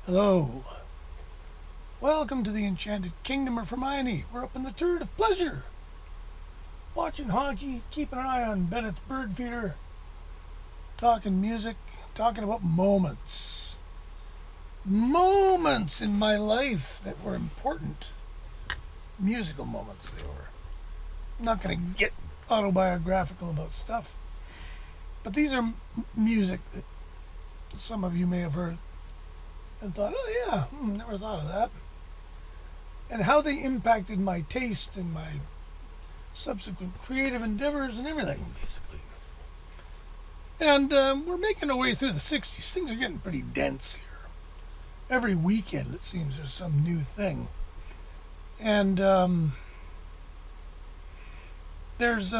Hello. Welcome to the Enchanted Kingdom of Hermione. We're up in the turret of pleasure. Watching hockey, keeping an eye on Bennett's bird feeder, talking music, talking about moments. Moments in my life that were important. Musical moments they were. I'm not going to get autobiographical about stuff, but these are music that some of you may have heard and thought, oh yeah, never thought of that. And how they impacted my taste and my subsequent creative endeavors and everything, basically. And we're making our way through the 60s. Things are getting pretty dense here. Every weekend, it seems, there's some new thing. And there's,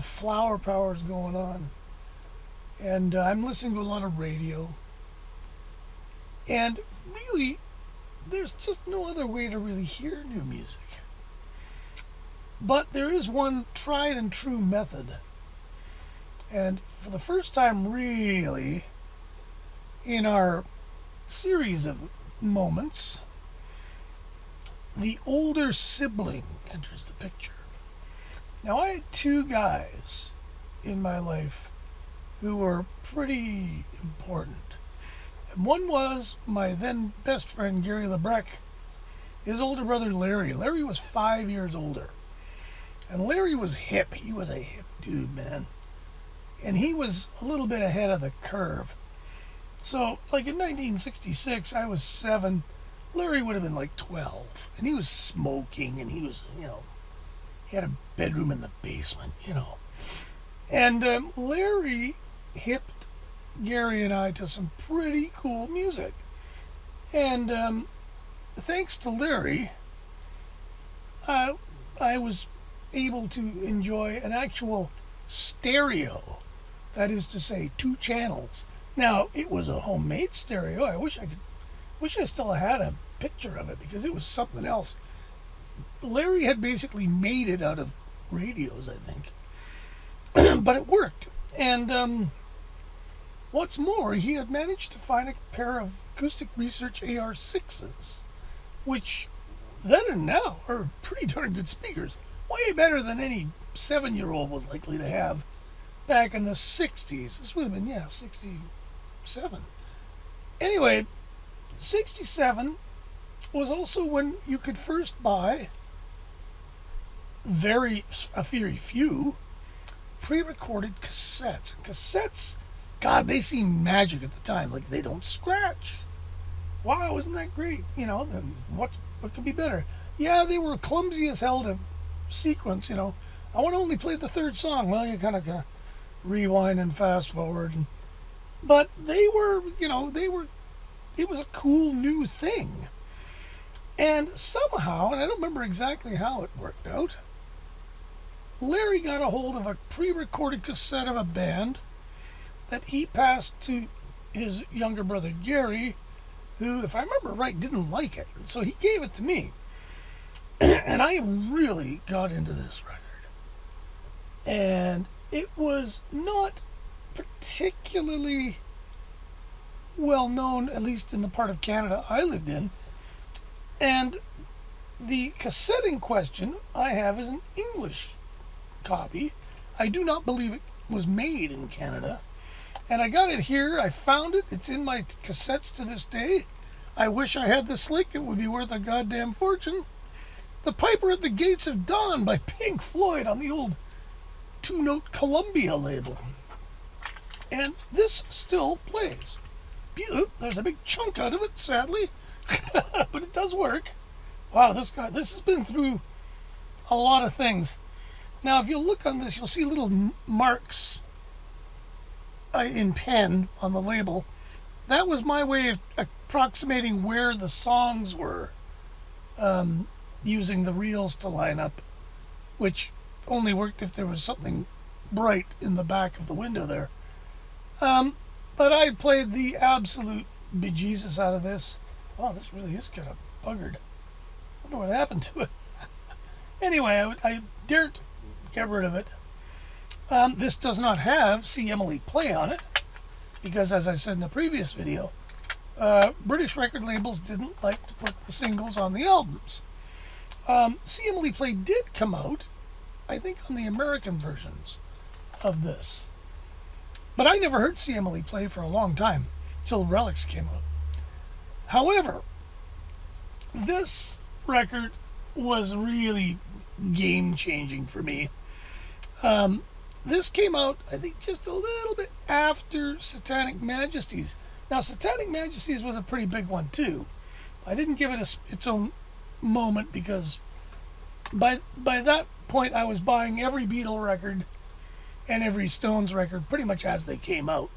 flower powers going on. And I'm listening to a lot of radio. And really, there's just no other way to really hear new music. But there is one tried and true method. And for the first time, really, in our series of moments, the older sibling enters the picture. Now, I had two guys in my life who were pretty important. And one was my then best friend, Gary Lebrecht, his older brother, Larry. Larry was 5 years older. And Larry was hip. He was a hip dude, man. And he was a little bit ahead of the curve. So, like in 1966, I was 7. Larry would have been like 12. And he was smoking, and he was, he had a bedroom in the basement, And Larry hipped Gary and I to some pretty cool music. And thanks to Larry, I was able to enjoy an actual stereo. That is to say, 2 channels. Now, it was a homemade stereo. I wish I still had a picture of it, because it was something else. Larry had basically made it out of radios, I think. But it worked. And what's more, he had managed to find a pair of Acoustic Research AR6s, which then and now are pretty darn good speakers. Way better than any 7-year-old was likely to have back in the 60s. This would have been, 67. Anyway, 67 was also when you could first buy a very few pre-recorded cassettes. Cassettes, God, they seem magic at the time. Like, they don't scratch. Wow, isn't that great? What could be better? Yeah, they were clumsy as hell to sequence, I want to only play the 3rd song. Well, you kind of rewind and fast forward. But they were, it was a cool new thing. And somehow, and I don't remember exactly how it worked out, Larry got a hold of a pre-recorded cassette of a band that he passed to his younger brother Gary, who, if I remember right, didn't like it. So he gave it to me. And I really got into this record. And it was not particularly well known, at least in the part of Canada I lived in. And the cassette in question I have is an English copy. I do not believe it was made in Canada. And I got it here. I found it. It's in my cassettes to this day. I wish I had the slick. It would be worth a goddamn fortune. The Piper at the Gates of Dawn by Pink Floyd on the old 2-note Columbia label. And this still plays. There's a big chunk out of it, sadly. But it does work. Wow, this has been through a lot of things. Now, if you look on this, you'll see little marks in pen on the label. That was my way of approximating where the songs were, using the reels to line up, which only worked if there was something bright in the back of the window there. But I played the absolute bejesus out of this. Oh, this really is kind of buggered. I wonder what happened to it. Anyway, I dared get rid of it. This does not have See Emily Play on it, because as I said in the previous video, British record labels didn't like to put the singles on the albums. See Emily Play did come out, I think, on the American versions of this. But I never heard See Emily Play for a long time, till Relics came out. However, this record was really game-changing for me. This came out, I think, just a little bit after Satanic Majesties. Now, Satanic Majesties was a pretty big one, too. I didn't give it its own moment because by that point I was buying every Beatle record and every Stones record pretty much as they came out.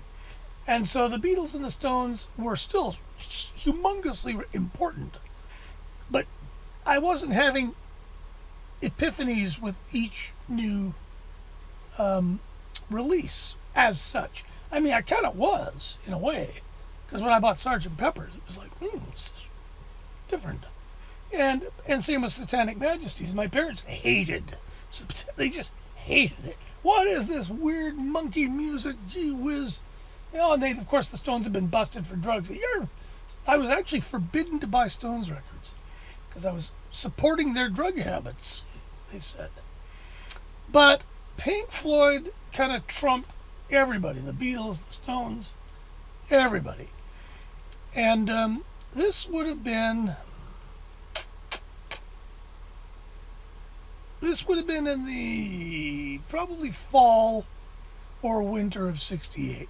And so the Beatles and the Stones were still humongously important. But I wasn't having epiphanies with each new release as such. I mean, I kind of was, in a way. Because when I bought Sgt. Pepper's, it was like, this is different. And same with Satanic Majesties. My parents hated. They just hated it. What is this weird monkey music? Gee whiz. And they, of course, the Stones have been busted for drugs. I was actually forbidden to buy Stones records because I was supporting their drug habits, they said. But Pink Floyd kind of trumped everybody. The Beatles, the Stones, everybody. And this would have been in the probably fall or winter of 68.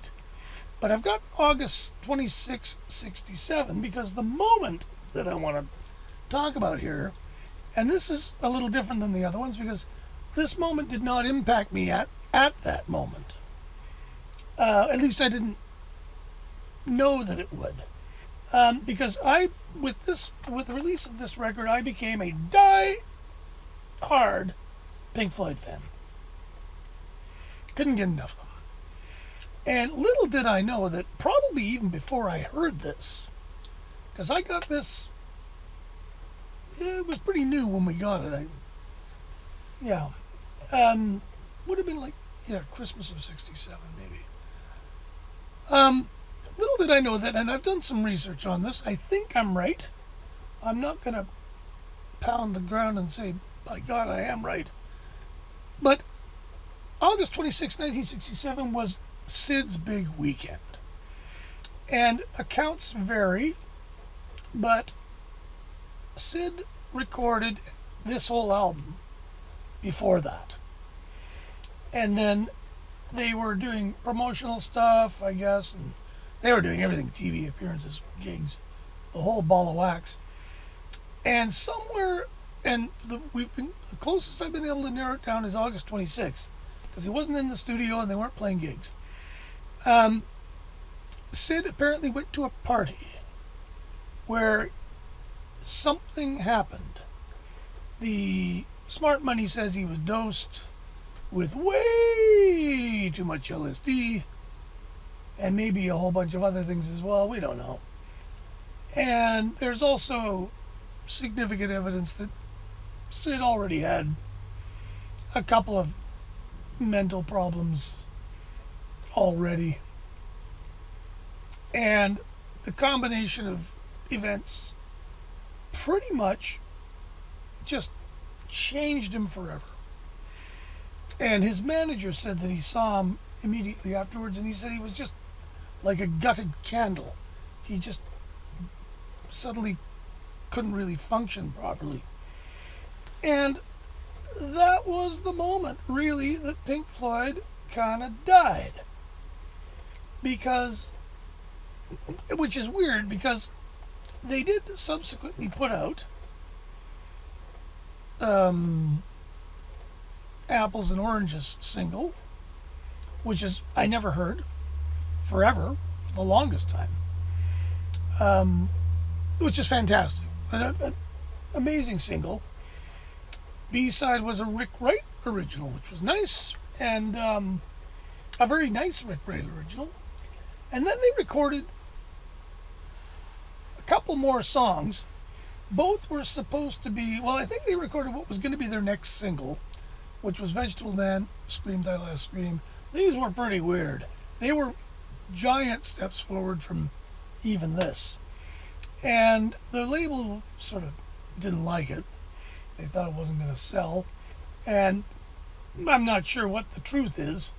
But I've got August 26, 67, because the moment that I want to talk about here, and this is a little different than the other ones, because this moment did not impact me at that moment. At least I didn't know that it would. Because with the release of this record, I became a die-hard Pink Floyd fan. Couldn't get enough of them. And little did I know that probably even before I heard this, because I got this, it was pretty new when we got it. Would have been like, Christmas of 67 maybe. Little did I know that, and I've done some research on this. I think I'm right. I'm not going to pound the ground and say, by God, I am right. But August 26, 1967 was Sid's big weekend. And accounts vary, but Sid recorded this whole album before that. And then they were doing promotional stuff, I guess, and they were doing everything, TV appearances, gigs, the whole ball of wax. And somewhere, and the closest I've been able to narrow it down is August 26th, because he wasn't in the studio and they weren't playing gigs. Sid apparently went to a party where something happened. The smart money says he was dosed with way too much LSD and maybe a whole bunch of other things as well. We don't know. And there's also significant evidence that Sid already had a couple of mental problems already. And the combination of events pretty much just changed him forever. And his manager said that he saw him immediately afterwards, and he said he was just like a gutted candle. He just suddenly couldn't really function properly. And that was the moment, really, that Pink Floyd kind of died. Because, which is weird, because they did subsequently put out Apples and Oranges single, which is, I never heard forever, for the longest time, which is fantastic. An amazing single. B-side was a Rick Wright original, which was nice, and a very nice Rick Wright original. And then they recorded a couple more songs. Both were supposed to be, well, I think they recorded what was going to be their next single, which was Vegetable Man, Scream Thy Last Scream. These were pretty weird. They were giant steps forward from even this. And the label sort of didn't like it. They thought it wasn't going to sell. And I'm not sure what the truth is,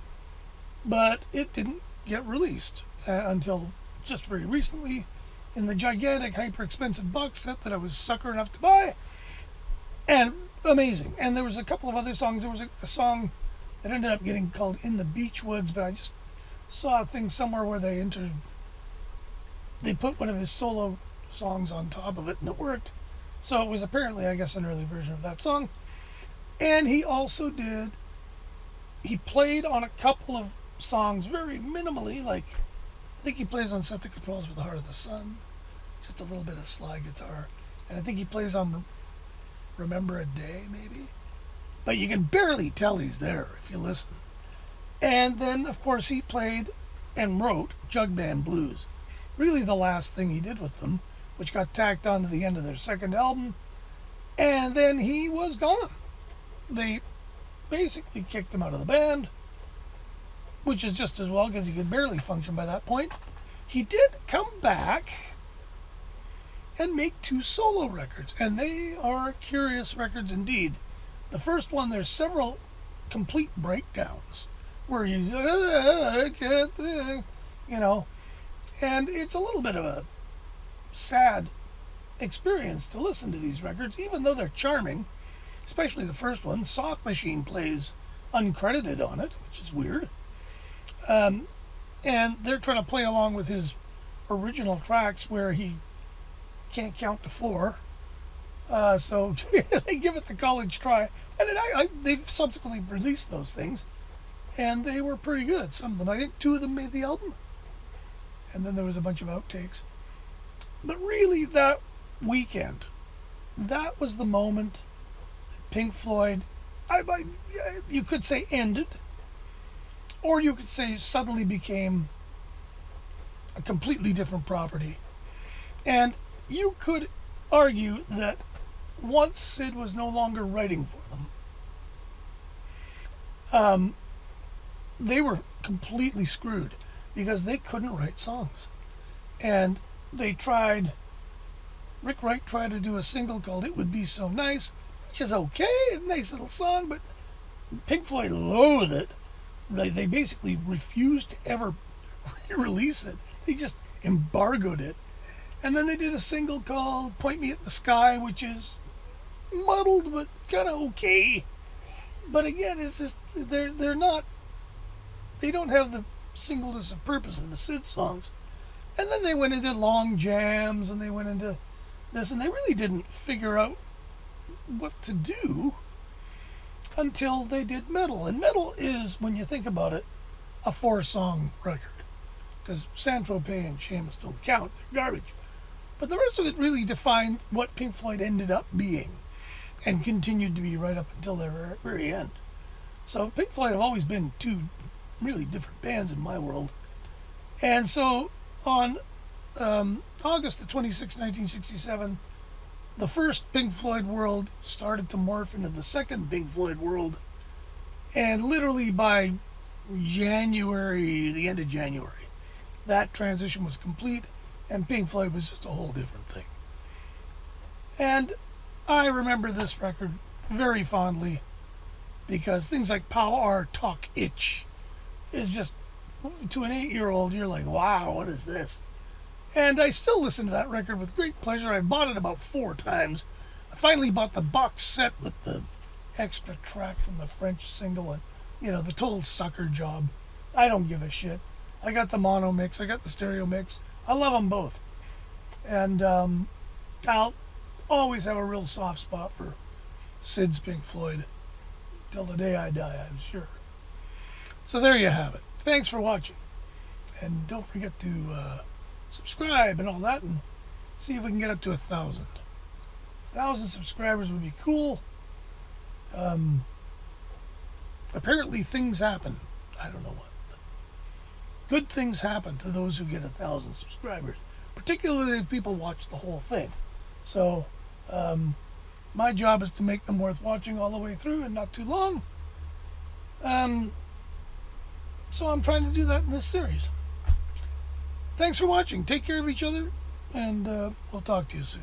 but it didn't get released until just very recently in the gigantic, hyper expensive box set that I was sucker enough to buy. And amazing. And there was a couple of other songs. There was a song that ended up getting called In the Beech Woods, but I just saw a thing somewhere where they put one of his solo songs on top of it, and it worked. So it was apparently, I guess, an early version of that song. And he also played on a couple of songs very minimally, like I think he plays on Set the Controls for the Heart of the Sun, just a little bit of slide guitar. And I think he plays on Remember a Day, maybe. But you can barely tell he's there if you listen. And then, of course, he played and wrote Jug Band Blues. Really the last thing he did with them, which got tacked on to the end of their second album. And then he was gone. They basically kicked him out of the band, which is just as well because he could barely function by that point. He did come back and make 2 solo records, and they are curious records indeed. The first one, there's several complete breakdowns where you can't, and it's a little bit of a sad experience to listen to these records, even though they're charming, especially the first one. Soft Machine plays uncredited on it, which is weird. And they're trying to play along with his original tracks where he can't count to 4. So they give it the college try. And they've subsequently released those things, and they were pretty good. Some of them, I think 2 of them made the album. And then there was a bunch of outtakes. But really, that weekend, that was the moment that Pink Floyd, you could say ended, or you could say suddenly became a completely different property. And you could argue that once Sid was no longer writing for them, they were completely screwed because they couldn't write songs. And they tried, Rick Wright tried to do a single called It Would Be So Nice, which is okay, a nice little song, but Pink Floyd loathed it. They basically refused to ever re-release it. They just embargoed it. And then they did a single called Point Me at the Sky, which is muddled but kind of okay. But again, it's just, they don't have the singleness of purpose in the Sid songs. And then they went into long jams, and they went into this, and they really didn't figure out what to do until they did Metal. And Metal is, when you think about it, a 4-song record. Because Saint-Tropez and Seamus don't count, they're garbage. But the rest of it really defined what Pink Floyd ended up being, and continued to be right up until their very end. So Pink Floyd have always been 2 really different bands in my world. And so on August the 26th, 1967, the first Pink Floyd world started to morph into the second Pink Floyd world. And literally by January, the end of January, that transition was complete, and Pink Floyd was just a whole different thing. And I remember this record very fondly because things like Power Talk Itch is just, to an 8-year-old, you're like, wow, what is this? And I still listen to that record with great pleasure. I bought it about 4 times. I finally bought the box set with the extra track from the French single and, the total sucker job. I don't give a shit. I got the mono mix. I got the stereo mix. I love them both. And I'll always have a real soft spot for Sid's Pink Floyd till the day I die, I'm sure. So there you have it. Thanks for watching. And don't forget to subscribe and all that, and see if we can get up to 1,000. 1,000 subscribers would be cool. Apparently things happen. I don't know what. Good things happen to those who get 1,000 subscribers, particularly if people watch the whole thing. So my job is to make them worth watching all the way through and not too long. So I'm trying to do that in this series. Thanks for watching. Take care of each other, and we'll talk to you soon.